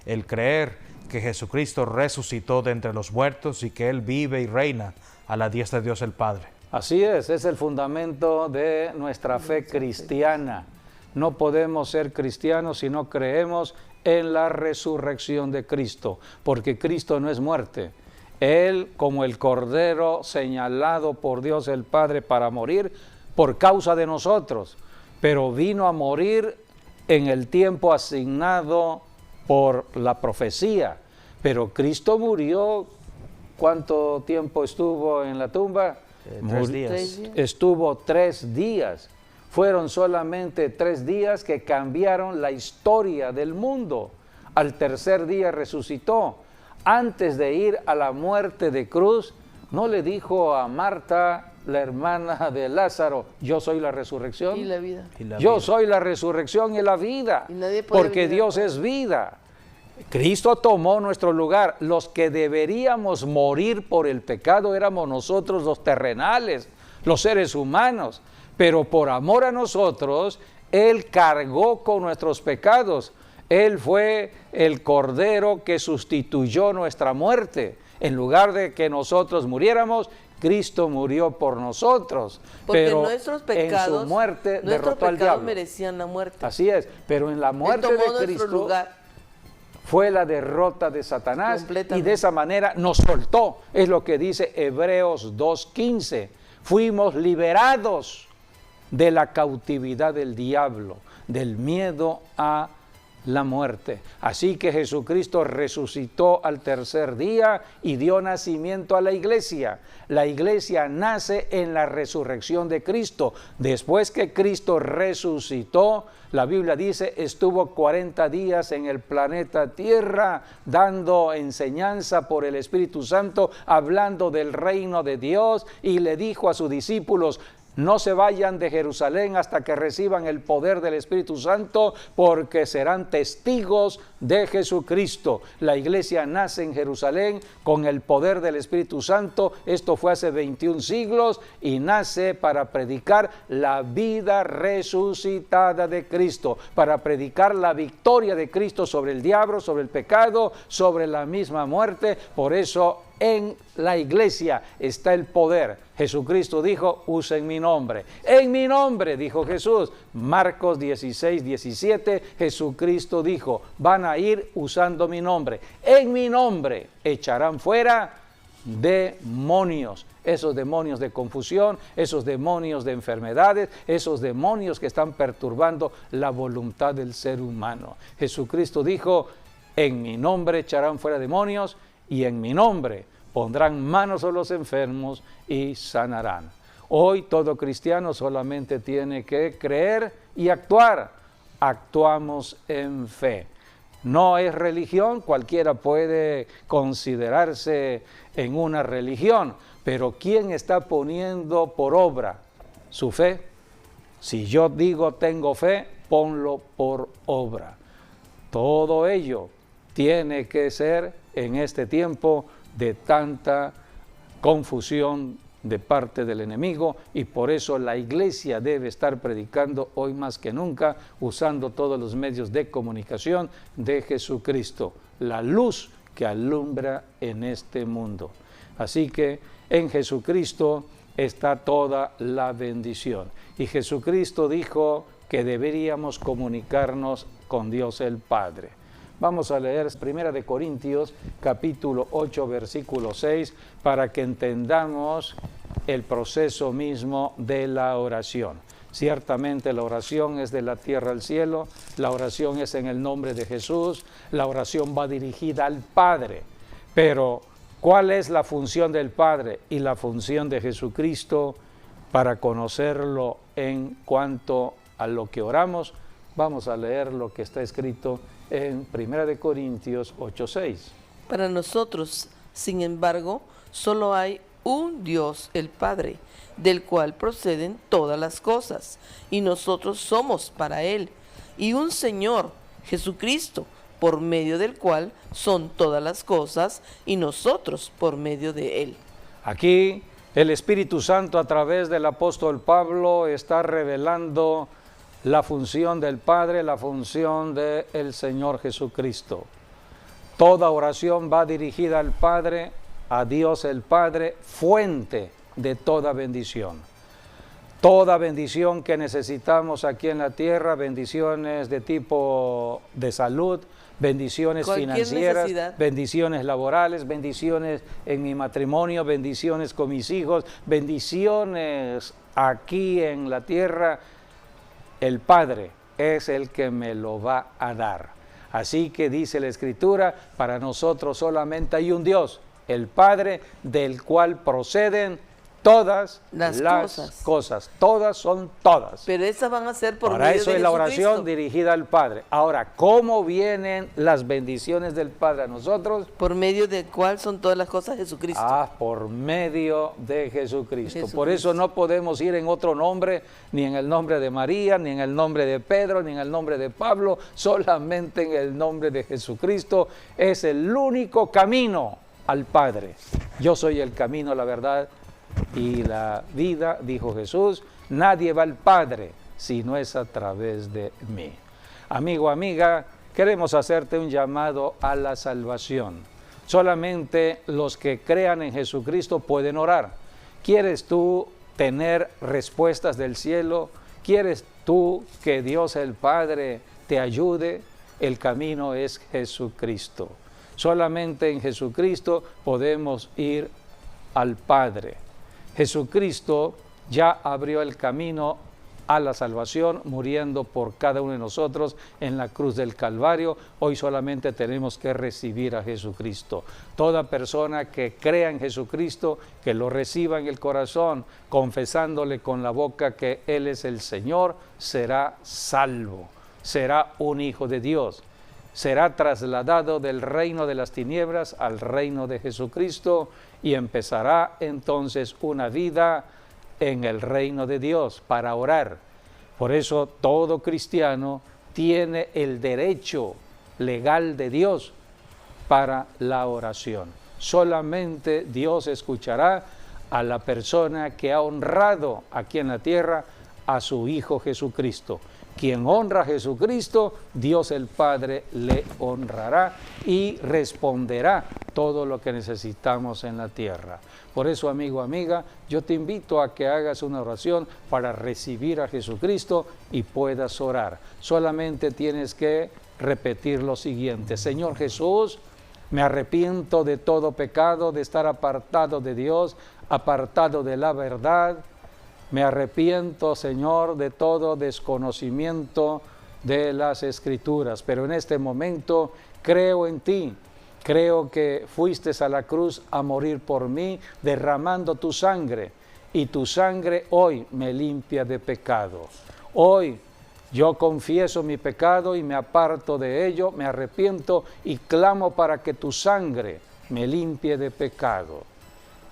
El creer que Jesucristo resucitó de entre los muertos y que Él vive y reina a la diestra de Dios el Padre. Así es el fundamento de nuestra fe cristiana. No podemos ser cristianos si no creemos en la resurrección de Cristo, porque Cristo no es muerte. Él, como el Cordero señalado por Dios el Padre para morir por causa de nosotros, pero vino a morir en el tiempo asignado por la profecía. Pero Cristo murió, ¿cuánto tiempo estuvo en la tumba? 3 días. 3 días. Estuvo 3 días. Fueron solamente 3 días que cambiaron la historia del mundo. Al tercer día resucitó. Antes de ir a la muerte de cruz, no le dijo a Marta, la hermana de Lázaro, yo soy la resurrección. Y la vida. Yo soy la resurrección y la vida, Y nadie puede porque venir Dios a- es vida. Cristo tomó nuestro lugar. Los que deberíamos morir por el pecado éramos nosotros, los terrenales, los seres humanos. Pero por amor a nosotros, Él cargó con nuestros pecados. Él fue el Cordero que sustituyó nuestra muerte. En lugar de que nosotros muriéramos, Cristo murió por nosotros. Porque pero nuestros pecados, en su muerte nuestros derrotó al pecados diablo. merecían la muerte. Así es, pero en la Él muerte tomó de nuestro Cristo lugar. fue la derrota de Satanás y Completamente. de esa manera nos soltó. Es lo que dice Hebreos 2:15. Fuimos liberados de la cautividad del diablo, del miedo a la muerte. Así que Jesucristo resucitó al tercer día y dio nacimiento a la iglesia. La iglesia nace en la resurrección de Cristo. Después que Cristo resucitó, la Biblia dice, estuvo 40 días en el planeta Tierra, dando enseñanza por el Espíritu Santo, hablando del reino de Dios, y le dijo a sus discípulos, no se vayan de Jerusalén hasta que reciban el poder del Espíritu Santo, porque serán testigos de Jesucristo. La iglesia nace en Jerusalén con el poder del Espíritu Santo. Esto fue hace 21 siglos y nace para predicar la vida resucitada de Cristo, para predicar la victoria de Cristo sobre el diablo, sobre el pecado, sobre la misma muerte. Por eso en la iglesia está el poder. Jesucristo dijo, usen mi nombre. En mi nombre, dijo Jesús. Marcos 16:17, Jesucristo dijo, van a ir usando mi nombre. En mi nombre echarán fuera demonios. Esos demonios de confusión, esos demonios de enfermedades, esos demonios que están perturbando la voluntad del ser humano. Jesucristo dijo, en mi nombre echarán fuera demonios y en mi nombre pondrán manos a los enfermos y sanarán. Hoy todo cristiano solamente tiene que creer y actuar. Actuamos en fe. No es religión, cualquiera puede considerarse en una religión, pero ¿quién está poniendo por obra su fe? Si yo digo tengo fe, ponlo por obra. Todo ello tiene que ser en este tiempo de tanta confusión de parte del enemigo, y por eso la iglesia debe estar predicando hoy más que nunca, usando todos los medios de comunicación de Jesucristo, la luz que alumbra en este mundo. Así que en Jesucristo está toda la bendición. Y Jesucristo dijo que deberíamos comunicarnos con Dios el Padre. Vamos a leer 1 de Corintios, capítulo 8, versículo 6, para que entendamos el proceso mismo de la oración. Ciertamente la oración es de la tierra al cielo, la oración es en el nombre de Jesús, la oración va dirigida al Padre. Pero, ¿cuál es la función del Padre y la función de Jesucristo para conocerlo en cuanto a lo que oramos? Vamos a leer lo que está escrito en 1 de Corintios 8:6. Para nosotros, sin embargo, solo hay un Dios, el Padre, del cual proceden todas las cosas, y nosotros somos para Él, y un Señor, Jesucristo, por medio del cual son todas las cosas, y nosotros por medio de Él. Aquí el Espíritu Santo, a través del apóstol Pablo, está revelando la función del Padre, la función del Señor Jesucristo. Toda oración va dirigida al Padre, a Dios el Padre, fuente de toda bendición. Toda bendición que necesitamos aquí en la tierra, bendiciones de tipo de salud, bendiciones Cualquier financieras, necesidad. bendiciones laborales, bendiciones en mi matrimonio, bendiciones con mis hijos, bendiciones aquí en la tierra. El Padre es el que me lo va a dar. Así que dice la Escritura, para nosotros solamente hay un Dios, el Padre, del cual proceden todas las cosas. Todas son todas. Pero esas van a ser por medio Para de eso es la Jesucristo. oración dirigida al Padre. Ahora, ¿cómo vienen las bendiciones del Padre a nosotros? Por medio del cual son todas las cosas Jesucristo. Por medio de Jesucristo. Por eso no podemos ir en otro nombre, ni en el nombre de María, ni en el nombre de Pedro, ni en el nombre de Pablo, solamente en el nombre de Jesucristo. Es el único camino al Padre. Yo soy el camino, la verdad y la vida, dijo Jesús. Nadie va al Padre si no es a través de mí. Amigo, amiga, queremos hacerte un llamado a la salvación. Solamente los que crean en Jesucristo pueden orar. ¿Quieres tú tener respuestas del cielo? ¿Quieres tú que Dios el Padre te ayude? El camino es Jesucristo. Solamente en Jesucristo podemos ir al Padre. Jesucristo ya abrió el camino a la salvación, muriendo por cada uno de nosotros en la cruz del Calvario. Hoy solamente tenemos que recibir a Jesucristo. Toda persona que crea en Jesucristo, que lo reciba en el corazón, confesándole con la boca que Él es el Señor, será salvo, será un hijo de Dios. Será trasladado del reino de las tinieblas al reino de Jesucristo y empezará entonces una vida en el reino de Dios para orar. Por eso todo cristiano tiene el derecho legal de Dios para la oración. Solamente Dios escuchará a la persona que ha honrado aquí en la tierra a su Hijo Jesucristo. Quien honra a Jesucristo, Dios el Padre le honrará y responderá todo lo que necesitamos en la tierra. Por eso, amigo, amiga, yo te invito a que hagas una oración para recibir a Jesucristo y puedas orar. Solamente tienes que repetir lo siguiente: Señor Jesús, me arrepiento de todo pecado, de estar apartado de Dios, apartado de la verdad. Me arrepiento, Señor, de todo desconocimiento de las Escrituras, pero en este momento creo en ti. Creo que fuiste a la cruz a morir por mí, derramando tu sangre, y tu sangre hoy me limpia de pecado. Hoy yo confieso mi pecado y me aparto de ello, me arrepiento y clamo para que tu sangre me limpie de pecado.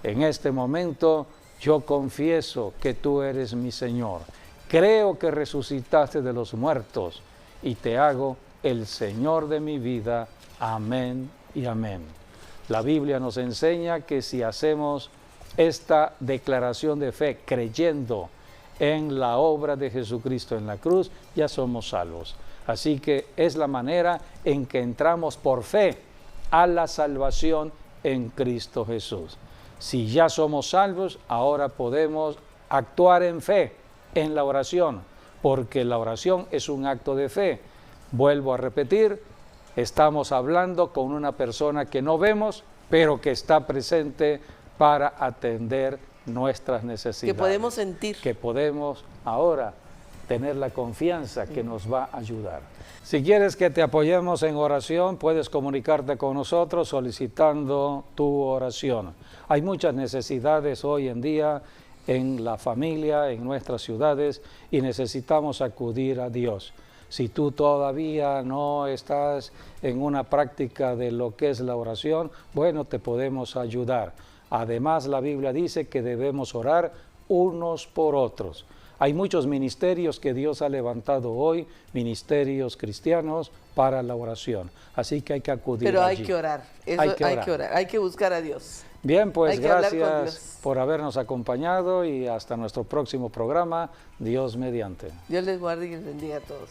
En este momento yo confieso que tú eres mi Señor. Creo que resucitaste de los muertos y te hago el Señor de mi vida. Amén y amén. La Biblia nos enseña que si hacemos esta declaración de fe creyendo en la obra de Jesucristo en la cruz, ya somos salvos. Así que es la manera en que entramos por fe a la salvación en Cristo Jesús. Si ya somos salvos, ahora podemos actuar en fe, en la oración, porque la oración es un acto de fe. Vuelvo a repetir, estamos hablando con una persona que no vemos, pero que está presente para atender nuestras necesidades. Que podemos sentir. Que podemos ahora tener la confianza que nos va a ayudar. Si quieres que te apoyemos en oración, puedes comunicarte con nosotros solicitando tu oración. Hay muchas necesidades hoy en día en la familia, en nuestras ciudades, y necesitamos acudir a Dios. Si tú todavía no estás en una práctica de lo que es la oración, bueno, te podemos ayudar. Además, la Biblia dice que debemos orar unos por otros. Hay muchos ministerios que Dios ha levantado hoy, ministerios cristianos para la oración. Así que hay que acudir Pero allí. hay que orar. Hay que orar, hay que buscar a Dios. Bien, pues gracias por habernos acompañado y hasta nuestro próximo programa, Dios mediante. Dios les guarde y les bendiga a todos.